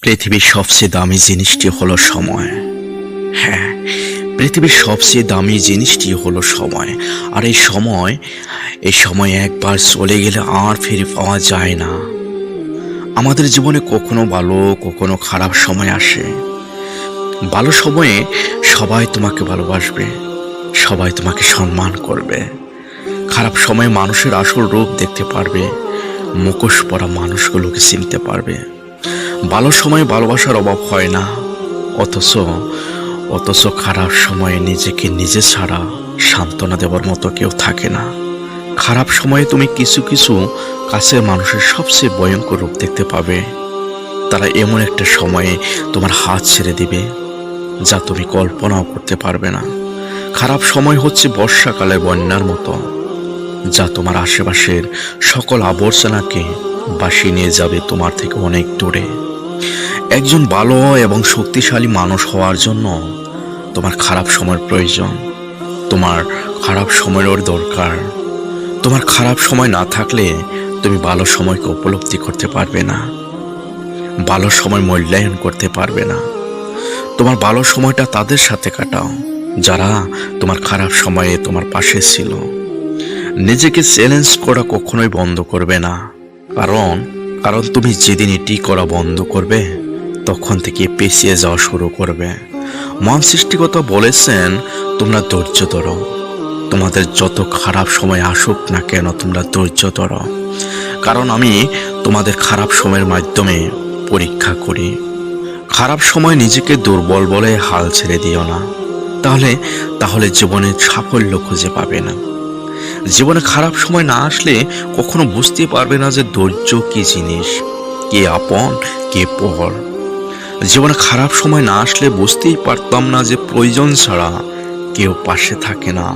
পৃথিবীর সবচেয়ে দামি জিনিসটি হলো সময়। হ্যাঁ, পৃথিবীর সবচেয়ে দামি জিনিসটি হলো সময়। আর এই সময় একবার চলে গেলে আর ফিরে পাওয়া যায় না। আমাদের জীবনে কখনো ভালো কখনো খারাপ সময় আসে। ভালো সময়ে সবাই তোমাকে ভালোবাসবে, সবাই তোমাকে সম্মান করবে। খারাপ সময়ে মানুষের আসল রূপ দেখতে পারবে, মুখোশ পরা মানুষগুলোকে চিনতে পারবে। ভালো সময়ে ভালোবাসার অভাব হয় না, অথচ খারাপ সময়ে নিজেকে নিজে ছাড়া সান্ত্বনা দেওয়ার মতো কেউ থাকে না। খারাপ সময়ে তুমি কিছু কাছের মানুষের সবচেয়ে ভয়ঙ্কর রূপ দেখতে পাবে। তারা এমন একটা সময়ে তোমার হাত ছেড়ে দিবে যা তুমি কল্পনাও করতে পারবে না। খারাপ সময় হচ্ছে বর্ষাকালে বন্যার মতো, যা তোমার আশেপাশের সকল আবর্জনাকে ভাসিয়ে নিয়ে যাবে তোমার থেকে অনেক দূরে। একজন ভালো এবং শক্তিশালী মানুষ হওয়ার জন্য তোমার খারাপ সময়ের প্রয়োজন, তোমার খারাপ সময়ের দরকার। তোমার খারাপ সময় না থাকলে তুমি ভালো সময়কে উপলব্ধি করতে পারবে না, ভালো সময় মূল্যায়ন করতে পারবে না। তোমার ভালো সময়টা তাদের সাথে কাটাও যারা তোমার খারাপ সময়ে তোমার পাশে ছিল। নিজেকে চ্যালেঞ্জ করা কখনোই বন্ধ করবে না, কারণ তুমি যেদিন এটি করা বন্ধ করবে তখন থেকে পিছিয়ে যাওয়া শুরু করবে। মহান সৃষ্টিকর্তা বলেছেন, তোমরা ধৈর্য ধরো। তোমাদের যত খারাপ সময় আসুক না কেন তোমরা ধৈর্য ধরো, কারণ আমি তোমাদের খারাপ সময়ের মাধ্যমে পরীক্ষা করি। খারাপ সময় নিজেকে দুর্বল বলে হাল ছেড়ে দিও না, তাহলে জীবনে সাফল্য খুঁজে পাবে না। জীবনে খারাপ সময় না আসলে কখনো বুঝতে পারবে না যে ধৈর্য কি জিনিস, কে আপন কে পর। জীবনে খারাপ সময় না আসলে বুঝতেই পারতাম না যে প্রয়োজন ছাড়া কেউ পাশে থাকে না।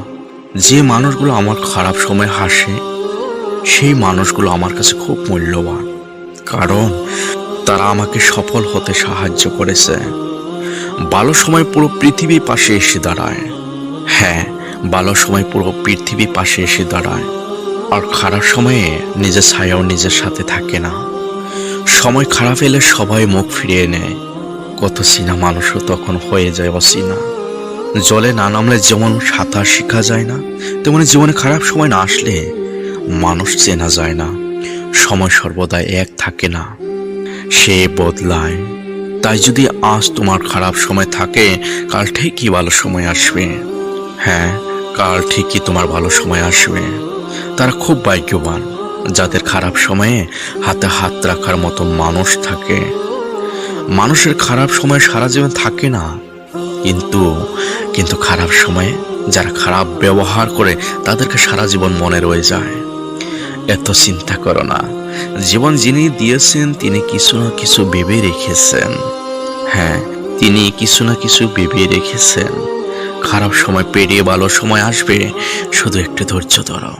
যে মানুষগুলো আমার খারাপ সময় হাসে, সেই মানুষগুলো আমার কাছে খুব মূল্যবান, কারণ তারা আমাকে সফল হতে সাহায্য করেছে। ভালো সময় পুরো পৃথিবী পাশে এসে দাঁড়ায়। হ্যাঁ, ভালো সময় পুরো পৃথিবী পাশে এসে দাঁড়ায়, আর খারাপ সময়ে নিজের ছায়াও নিজের সাথে থাকে না। সময় খারাপ এলে সবাই মুখ ফিরিয়ে নেয়, কত চেনা মানুষও তখন হয়ে যায় অচেনা। জলে না নামলে যেমন সাঁতার শেখা যায় না, তেমনি জীবনে খারাপ সময় না আসলে মানুষ চেনা যায় না। সময় সর্বদা এক থাকে না, সে বদলায়। তাই যদি আজ তোমার খারাপ সময় থাকে, কাল ঠিকই ভালো সময় আসবে। হ্যাঁ, কাল ঠিকই তোমার ভালো সময় আসবে। তারা খুব ভাগ্যবান যাদের খারাপ সময়ে হাতে হাত রাখার মতো মানুষ থাকে। মানুষের খারাপ সময় সারা জীবন থাকে না, কিন্তু খারাপ সময়ে যারা খারাপ ব্যবহার করে তাদেরকে সারা জীবন মনে রয়ে যায়। এত চিন্তা করো না, জীবন যিনি দিয়েছেন তিনি কিছু না কিছু ভেবে রেখেছেন। হ্যাঁ, তিনি কিছু না কিছু ভেবে রেখেছেন। খারাপ সময় পেরিয়ে ভালো সময় আসবে, শুধু একটু ধৈর্য ধরো।